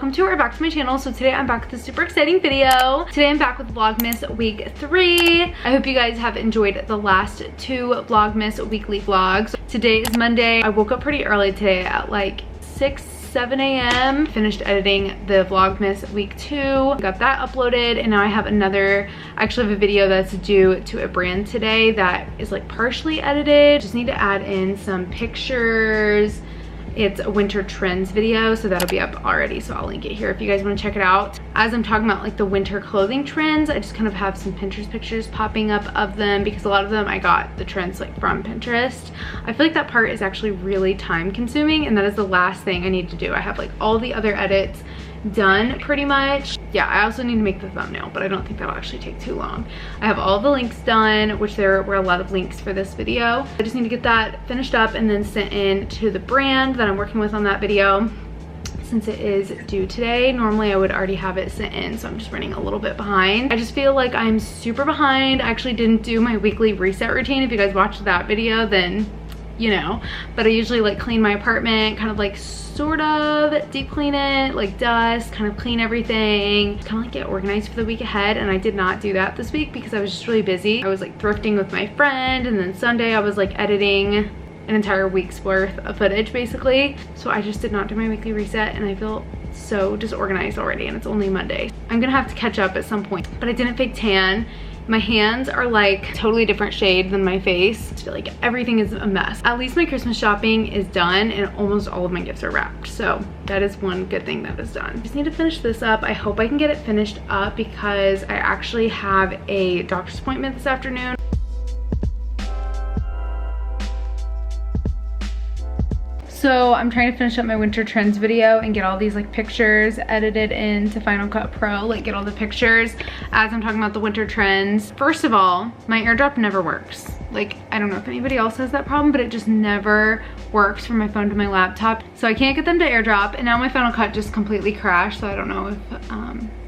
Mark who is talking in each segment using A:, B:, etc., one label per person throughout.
A: welcome to or back to my channel. So today I'm back with a super exciting video. Today I'm back with Vlogmas Week 3. I hope you guys have enjoyed the last 2 Vlogmas weekly vlogs. Today is Monday. I woke up pretty early today at like 7 a.m. Finished editing the Vlogmas Week 2. Got that uploaded, and now I have I actually have a video that's due to a brand today that is like partially edited. Just need to add in some pictures. It's a winter trends video, so that'll be up already, so I'll link it here if you guys want to check it out. As I'm talking about like the winter clothing trends, I just kind of have some Pinterest pictures popping up of them because a lot of them I got the trends like from Pinterest. I feel like that part is actually really time consuming, and that is the last thing I need to do. I have like all the other edits done pretty much. Yeah, I also need to make the thumbnail, but I don't think that'll actually take too long. I have all the links done, which there were a lot of links for this video. I just need to get that finished up and then sent in to the brand that I'm working with on that video. Since it is due today, normally I would already have it sent in, so I'm just running a little bit behind. I just feel like I'm super behind. I actually didn't do my weekly reset routine. If you guys watched that video, then you know, but I usually like clean my apartment, kind of like sort of deep clean it, like dust, kind of clean everything, kind of like get organized for the week ahead. And I did not do that this week because I was just really busy. I was like thrifting with my friend, and then Sunday I was like editing an entire week's worth of footage basically. So I just did not do my weekly reset, and I feel so disorganized already, and it's only Monday. I'm gonna have to catch up at some point, but I didn't fake tan. My hands are like totally different shade than my face. I feel like everything is a mess. At least my Christmas shopping is done, and almost all of my gifts are wrapped. So that is one good thing that is done. I just need to finish this up. I hope I can get it finished up because I actually have a doctor's appointment this afternoon. So I'm trying to finish up my winter trends video and get all these like pictures edited into Final Cut Pro, like get all the pictures as I'm talking about the winter trends. First of all, my AirDrop never works. Like, I don't know if anybody else has that problem, but it just never works from my phone to my laptop. So I can't get them to AirDrop, and now my Final Cut just completely crashed, so I don't know if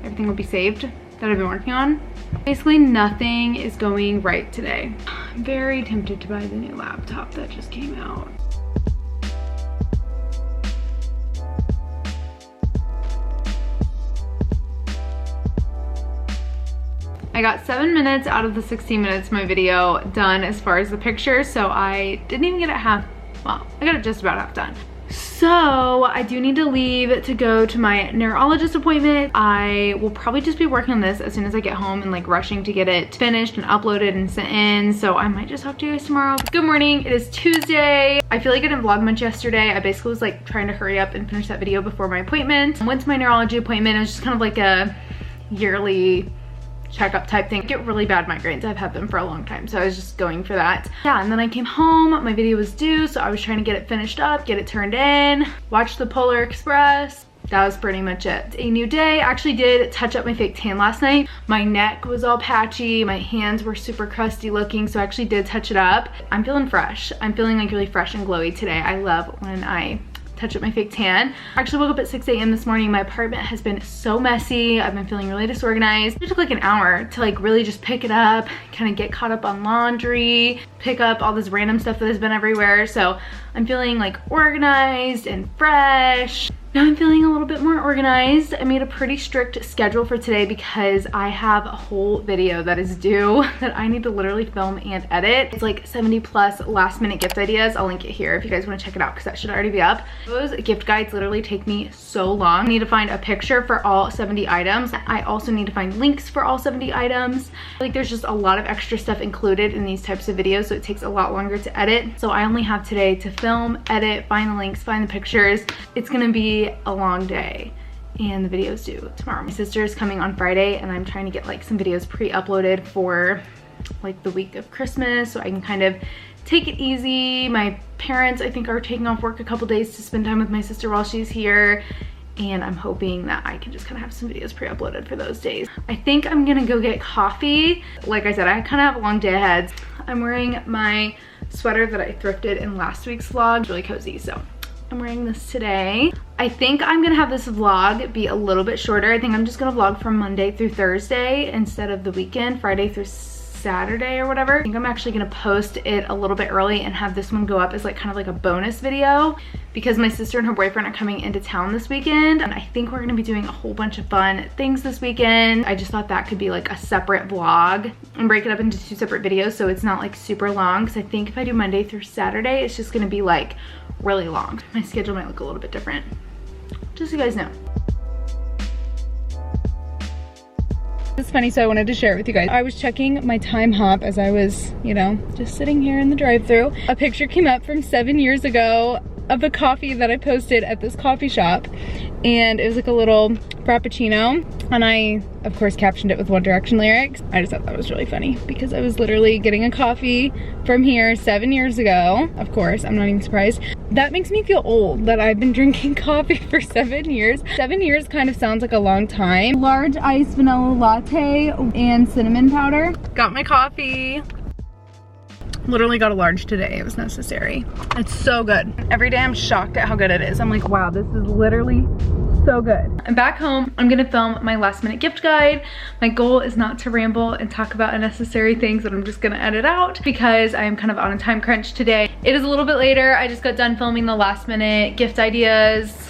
A: everything will be saved that I've been working on. Basically nothing is going right today. I'm very tempted to buy the new laptop that just came out. I got 7 minutes out of the 16 minutes of my video done as far as the pictures, so I didn't even get it half, well, I got it just about half done. So I do need to leave to go to my neurologist appointment. I will probably just be working on this as soon as I get home and like rushing to get it finished and uploaded and sent in. So I might just talk to you guys tomorrow. Good morning, it is Tuesday. I feel like I didn't vlog much yesterday. I basically was like trying to hurry up and finish that video before my appointment. I went to my neurology appointment. It was just kind of like a yearly checkup type thing. I get really bad migraines. I've had them for a long time, so I was just going for that. Yeah, and then I came home, my video was due, so I was trying to get it finished up, get it turned in, watch the Polar Express. That was pretty much it. It's a new day. I actually did touch up my fake tan last night. My neck was all patchy, my hands were super crusty looking, so I actually did touch it up. I'm feeling fresh. I'm feeling like really fresh and glowy today. I love when I touch up my fake tan. I actually woke up at 6 a.m. this morning. My apartment has been so messy. I've been feeling really disorganized. It took like an hour to like really just pick it up, kind of get caught up on laundry, pick up all this random stuff that has been everywhere. So I'm feeling like organized and fresh. Now I'm feeling a little bit more organized. I made a pretty strict schedule for today because I have a whole video that is due that I need to literally film and edit. It's like 70 plus last minute gift ideas. I'll link it here if you guys want to check it out because that should already be up. Those gift guides literally take me so long. I need to find a picture for all 70 items. I also need to find links for all 70 items. Like there's just a lot of extra stuff included in these types of videos, so it takes a lot longer to edit. So I only have today to film, edit, find the links, find the pictures. It's gonna be a long day, and the video's due tomorrow. My sister is coming on Friday, and I'm trying to get like some videos pre-uploaded for like the week of Christmas so I can kind of take it easy. My parents, I think, are taking off work a couple days to spend time with my sister while she's here, and I'm hoping that I can just kind of have some videos pre-uploaded for those days. I think I'm gonna go get coffee. Like I said, I kind of have a long day ahead. I'm wearing my sweater that I thrifted in last week's vlog. It's really cozy, so I'm wearing this today. I think I'm gonna have this vlog be a little bit shorter. I think I'm just gonna vlog from Monday through Thursday instead of the weekend, Friday through Saturday or whatever. I think I'm actually gonna post it a little bit early and have this one go up as like kind of like a bonus video because my sister and her boyfriend are coming into town this weekend, and I think we're gonna be doing a whole bunch of fun things this weekend. I just thought that could be like a separate vlog and break it up into 2 separate videos so it's not like super long, because I think if I do Monday through Saturday, it's just gonna be like really long. My schedule might look a little bit different, just so you guys know. It's funny, so I wanted to share it with you guys. I was checking my time hop as I was, you know, just sitting here in the drive-thru. A picture came up from 7 years ago of a coffee that I posted at this coffee shop, and it was like a little frappuccino, and I of course captioned it with One Direction lyrics. I just thought that was really funny because I was literally getting a coffee from here 7 years ago. Of course, I'm not even surprised. That makes me feel old that I've been drinking coffee for 7 years. 7 years kind of sounds like a long time. Large iced vanilla latte and cinnamon powder. Got my coffee. Literally got a large today, it was necessary. It's so good. Every day I'm shocked at how good it is. I'm like, wow, this is literally so good. I'm back home. I'm gonna film my last minute gift guide. My goal is not to ramble and talk about unnecessary things that I'm just gonna edit out because I am kind of on a time crunch today. It is a little bit later. I just got done filming the last minute gift ideas,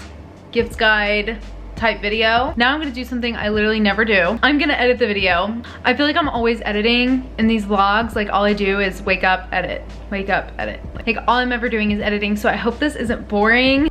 A: gifts guide type video. Now I'm gonna do something I literally never do. I'm gonna edit the video. I feel like I'm always editing in these vlogs. Like all I do is wake up, edit, wake up, edit. Like all I'm ever doing is editing, so I hope this isn't boring.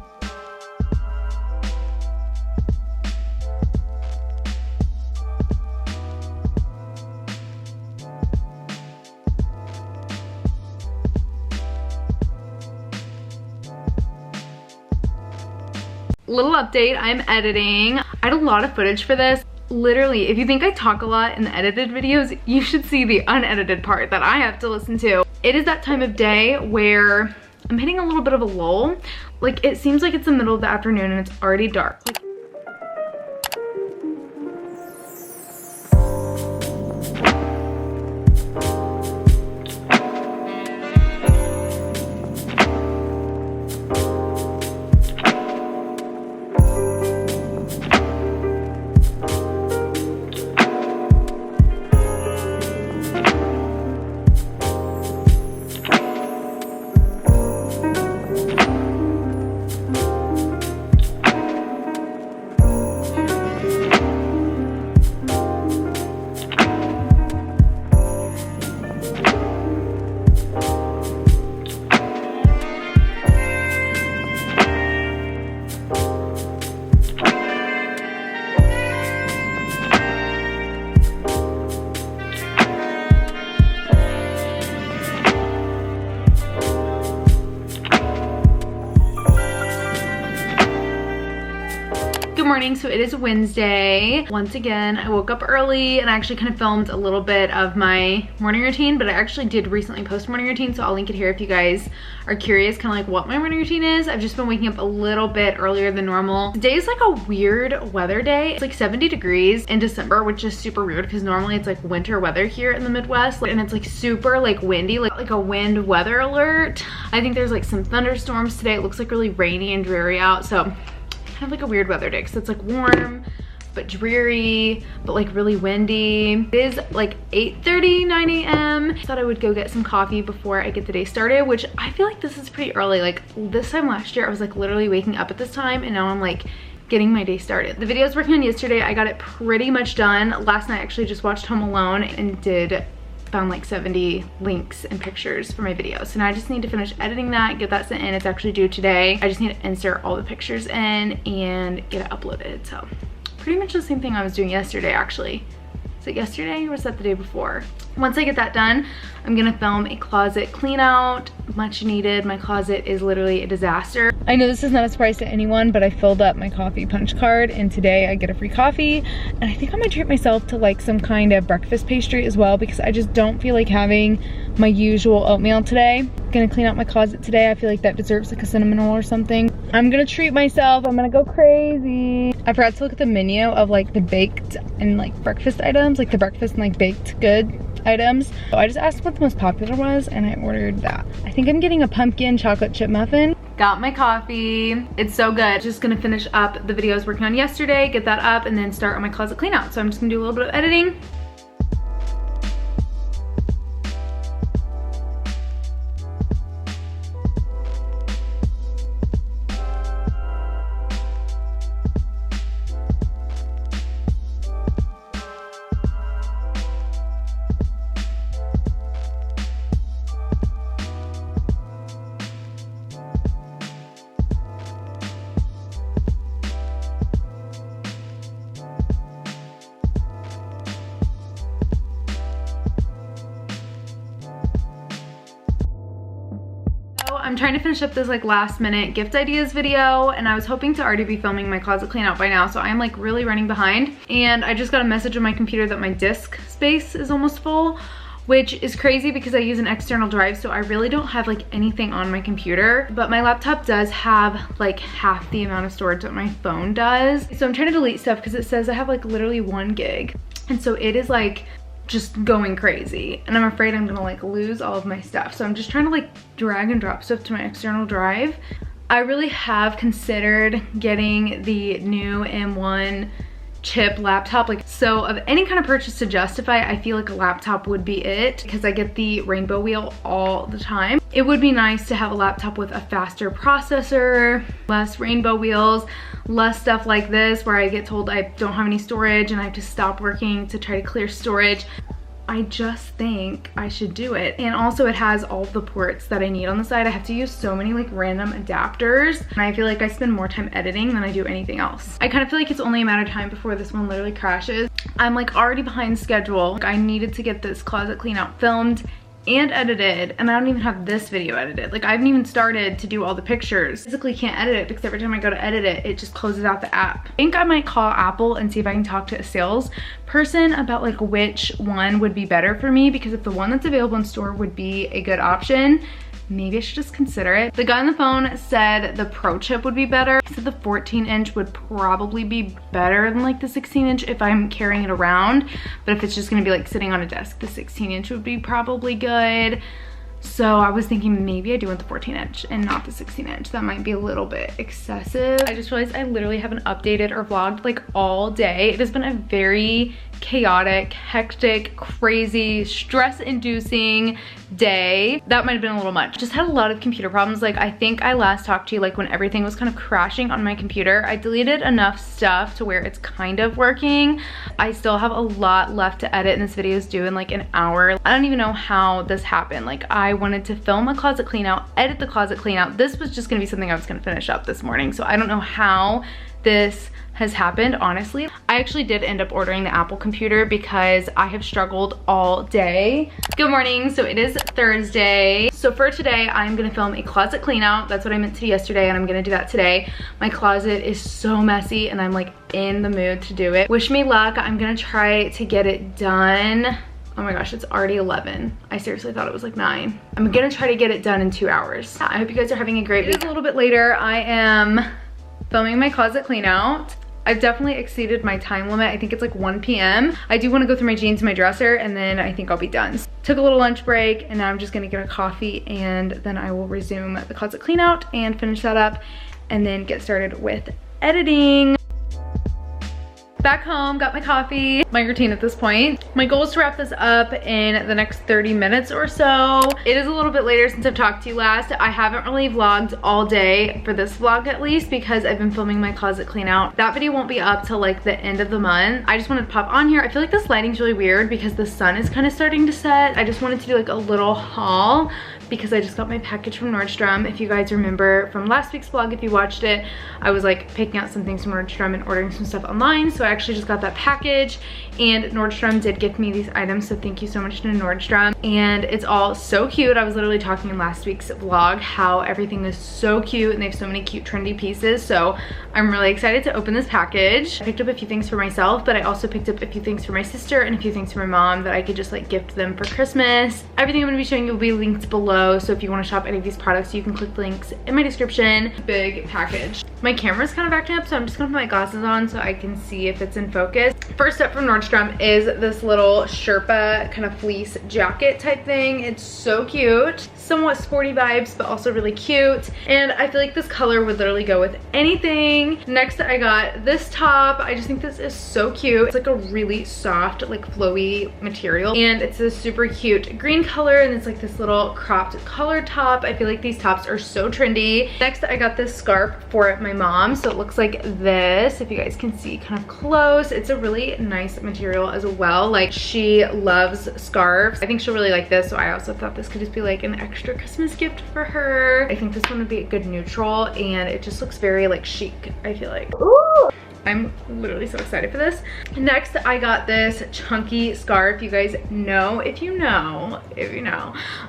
A: Little update, I'm editing. I had a lot of footage for this. Literally, if you think I talk a lot in the edited videos, you should see the unedited part that I have to listen to. It is that time of day where I'm hitting a little bit of a lull. Like it seems like it's the middle of the afternoon and it's already dark. Like, morning, so it is Wednesday. Once again, I woke up early and I actually kind of filmed a little bit of my morning routine, but I actually did recently post morning routine, so I'll link it here if you guys are curious kind of like what my morning routine is. I've just been waking up a little bit earlier than normal. Today is like a weird weather day. It's like 70 degrees in December, which is super weird because normally it's like winter weather here in the Midwest, and it's like super like windy, like a wind weather alert. I think there's like some thunderstorms today. It looks like really rainy and dreary out, so kind of like a weird weather day because it's like warm but dreary but like really windy. It is like 8:30, 9 a.m. I thought I would go get some coffee before I get the day started, which I feel like this is pretty early. Like this time last year I was like literally waking up at this time, and now I'm like getting my day started. The video I was working on yesterday, I got it pretty much done. Last night I actually just watched Home Alone and found like 70 links and pictures for my video. So now I just need to finish editing that, get that sent in. It's actually due today. I just need to insert all the pictures in and get it uploaded. So pretty much the same thing I was doing yesterday actually. Was it yesterday or was that the day before? Once I get that done, I'm gonna film a closet clean out. Much needed. My closet is literally a disaster. I know this is not a surprise to anyone, but I filled up my coffee punch card and today I get a free coffee, and I think I'm gonna treat myself to like some kind of breakfast pastry as well because I just don't feel like having my usual oatmeal today. I'm gonna clean out my closet today. I feel like that deserves like a cinnamon roll or something. I'm gonna treat myself. I'm gonna go crazy. I forgot to look at the menu of like the baked and like breakfast items, like the breakfast and like baked good items. So I just asked what the most popular was and I ordered that. I think I'm getting a pumpkin chocolate chip muffin. Got my coffee. It's so good. Just gonna finish up the video I was working on yesterday, get that up, and then start on my closet clean out. So I'm just gonna do a little bit of editing. I'm trying to finish up this like last minute gift ideas video, and I was hoping to already be filming my closet clean out by now, so I'm like really running behind. And I just got a message on my computer that my disk space is almost full, which is crazy because I use an external drive, so I really don't have like anything on my computer. But my laptop does have like half the amount of storage that my phone does. So I'm trying to delete stuff because it says I have like literally 1 gig. And so it is like just going crazy, and I'm afraid I'm gonna like lose all of my stuff. So I'm just trying to like drag and drop stuff to my external drive. I really have considered getting the new M1 chip laptop. Like, so of any kind of purchase to justify, I feel like a laptop would be it, because I get the rainbow wheel all the time. It would be nice to have a laptop with a faster processor, less rainbow wheels, less stuff like this where I get told I don't have any storage and I have to stop working to try to clear storage. I just think I should do it. And also it has all the ports that I need on the side. I have to use so many like random adapters, and I feel like I spend more time editing than I do anything else. I kind of feel like it's only a matter of time before this one literally crashes. I'm like already behind schedule. Like, I needed to get this closet clean out filmed and edited, and I don't even have this video edited. Like, I haven't even started to do all the pictures. Physically can't edit it because every time I go to edit it, it just closes out the app. I think I might call Apple and see if I can talk to a sales person about like which one would be better for me, because if the one that's available in store would be a good option, maybe I should just consider it. The guy on the phone said the Pro chip would be better. He said the 14-inch would probably be better than like the 16-inch if I'm carrying it around. But if it's just gonna be like sitting on a desk, the 16-inch would be probably good. So I was thinking maybe I do want the 14-inch and not the 16-inch. That might be a little bit excessive. I just realized I literally haven't updated or vlogged like all day. It has been a very chaotic, hectic, crazy, stress-inducing day. That might have been a little much. Just had a lot of computer problems. Like, I think I last talked to you like when everything was kind of crashing on my computer. I deleted enough stuff to where it's kind of working. I still have a lot left to edit, and this video is due in like an hour. I don't even know how this happened. Like, I wanted to film a closet clean out, edit the closet clean out. This was just gonna be something I was gonna finish up this morning. So I don't know how this has happened, honestly. I actually did end up ordering the Apple computer because I have struggled all day. Good morning. So it is Thursday. So for today, I'm gonna film a closet clean out. That's what I meant to do yesterday, and I'm gonna do that today. My closet is so messy and I'm like in the mood to do it. Wish me luck. I'm gonna try to get it done. Oh my gosh, it's already 11. I seriously thought it was like 9. I'm gonna try to get it done in 2 hours. I hope you guys are having a great week. It's a little bit later. I am filming my closet clean out. I've definitely exceeded my time limit. I think it's like 1 p.m. I do want to go through my jeans and my dresser, and then I think I'll be done. Took a little lunch break, and now I'm just gonna get a coffee, and then I will resume the closet clean out and finish that up, and then get started with editing. Back home, got my coffee. My routine at this point. My goal is to wrap this up in the next 30 minutes or so. It is a little bit later since I've talked to you last. I haven't really vlogged all day for this vlog at least, because I've been filming my closet clean out. That video won't be up till like the end of the month. I just wanted to pop on here. I feel like this lighting's really weird because the sun is kind of starting to set. I just wanted to do like a little haul because I just got my package from Nordstrom. If you guys remember from last week's vlog, if you watched it, I was like picking out some things from Nordstrom and ordering some stuff online. So I actually just got that package, and Nordstrom did gift me these items, so thank you so much to Nordstrom. And it's all so cute. I was literally talking in last week's vlog how everything is so cute and they have so many cute trendy pieces. So I'm really excited to open this package. I picked up a few things for myself, but I also picked up a few things for my sister and a few things for my mom that I could just like gift them for Christmas. Everything I'm gonna be showing you will be linked below. So if you want to shop any of these products, you can click the links in my description. Big package. My camera's kind of acting up, so I'm just gonna put my glasses on so I can see if it's in focus. First up from Nordstrom is this little Sherpa kind of fleece jacket type thing. It's so cute. Somewhat sporty vibes, but also really cute. And I feel like this color would literally go with anything. Next, I got this top. I just think this is so cute. It's like a really soft, like flowy material. And it's a super cute green color, and it's like this little cropped color top. I feel like these tops are so trendy. Next, I got this scarf for my mom. So it looks like this, if you guys can see kind of close. It's a really nice material as well. Like, she loves scarves. I think she'll really like this, so I also thought this could just be like an extra Christmas gift for her. I think this one would be a good neutral, and it just looks very like chic, I feel like. Ooh. I'm literally so excited for this. Next, I got this chunky scarf. You guys know, if you know,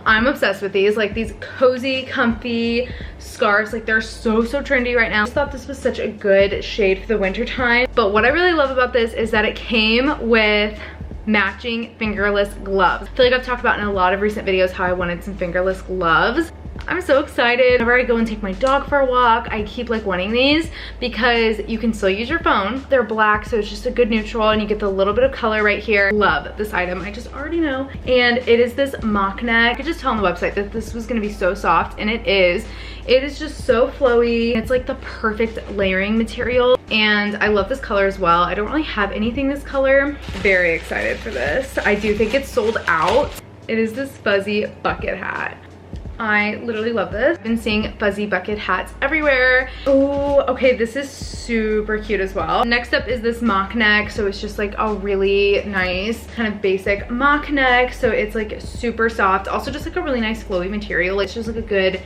A: I'm obsessed with these. Like these cozy, comfy scarves. Like they're so trendy right now. I just thought this was such a good shade for the winter time. But what I really love about this is that it came with matching fingerless gloves. I feel like I've talked about in a lot of recent videos how I wanted some fingerless gloves. I'm so excited. Whenever I go and take my dog for a walk, I keep like wanting these because you can still use your phone. They're black, so it's just a good neutral, and you get the little bit of color right here. Love this item, I just already know. And it is this mock neck. I could just tell on the website that this was gonna be so soft, and it is. It is just so flowy. It's like the perfect layering material, and I love this color as well. I don't really have anything this color. Very excited for this. I do think it's sold out. It is this fuzzy bucket hat. I literally love this. I've been seeing fuzzy bucket hats everywhere. Oh, okay, this is super cute as well. Next up is this mock neck. So it's just like a really nice kind of basic mock neck. So it's like super soft. Also just like a really nice flowy material. It's just like a good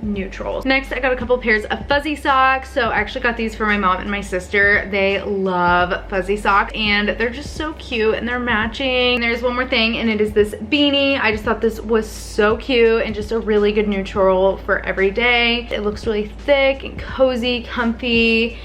A: neutral. Next, I got a couple pairs of fuzzy socks. So I actually got these for my mom and my sister. They love fuzzy socks and they're just so cute and they're matching. And there's one more thing, and it is this beanie. I just thought this was so cute and just a really good neutral for every day. It looks really thick and cozy, comfy.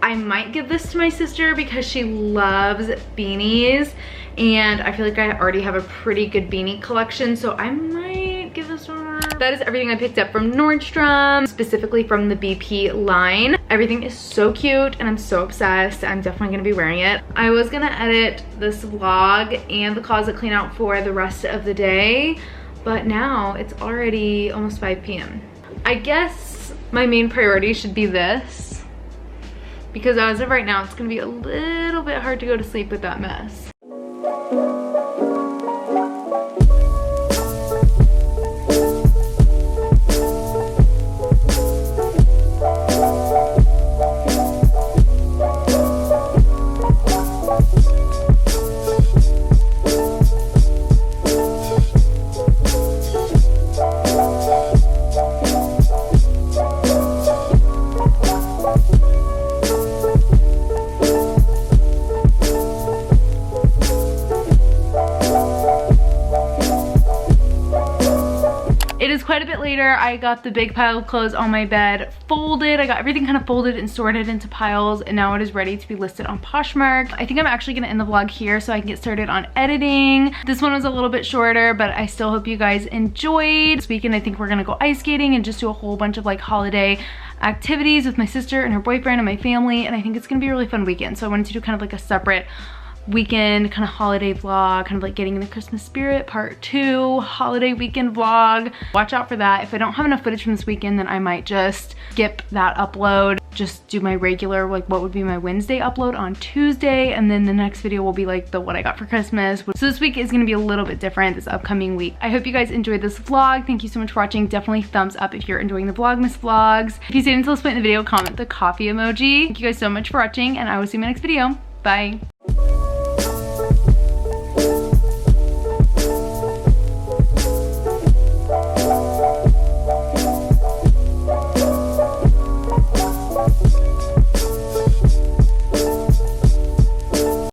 A: I might give this to my sister because she loves beanies, and I feel like I already have a pretty good beanie collection, so I might give this to her. That is everything I picked up from Nordstrom, specifically from the BP line. Everything is so cute and I'm so obsessed. I'm definitely gonna be wearing it. I was gonna edit this vlog and the closet clean out for the rest of the day, but now it's already almost 5 p.m. I guess my main priority should be this, because as of right now, it's gonna be a little bit hard to go to sleep with that mess. Quite a bit later, I got the big pile of clothes on my bed folded. I got everything kind of folded and sorted into piles, and now it is ready to be listed on Poshmark. I think I'm actually gonna end the vlog here so I can get started on editing. This one was a little bit shorter, but I still hope you guys enjoyed. This weekend I think we're gonna go ice skating and just do a whole bunch of like holiday activities with my sister and her boyfriend and my family, and I think it's gonna be a really fun weekend. So I wanted to do kind of like a separate weekend kind of holiday vlog, kind of like getting in the Christmas spirit part 2 holiday weekend vlog. Watch out for that. If I don't have enough footage from this weekend, then I might just skip that upload, just do my regular, like what would be my Wednesday upload on Tuesday, and then the next video will be like the what I got for Christmas. So this week is going to be a little bit different, this upcoming week. I hope you guys enjoyed this vlog. Thank you so much for watching. Definitely thumbs up if you're enjoying the Vlogmas vlogs. If you stayed until this point in the video, comment the coffee emoji. Thank you guys so much for watching, and I will see you in my next video. Bye.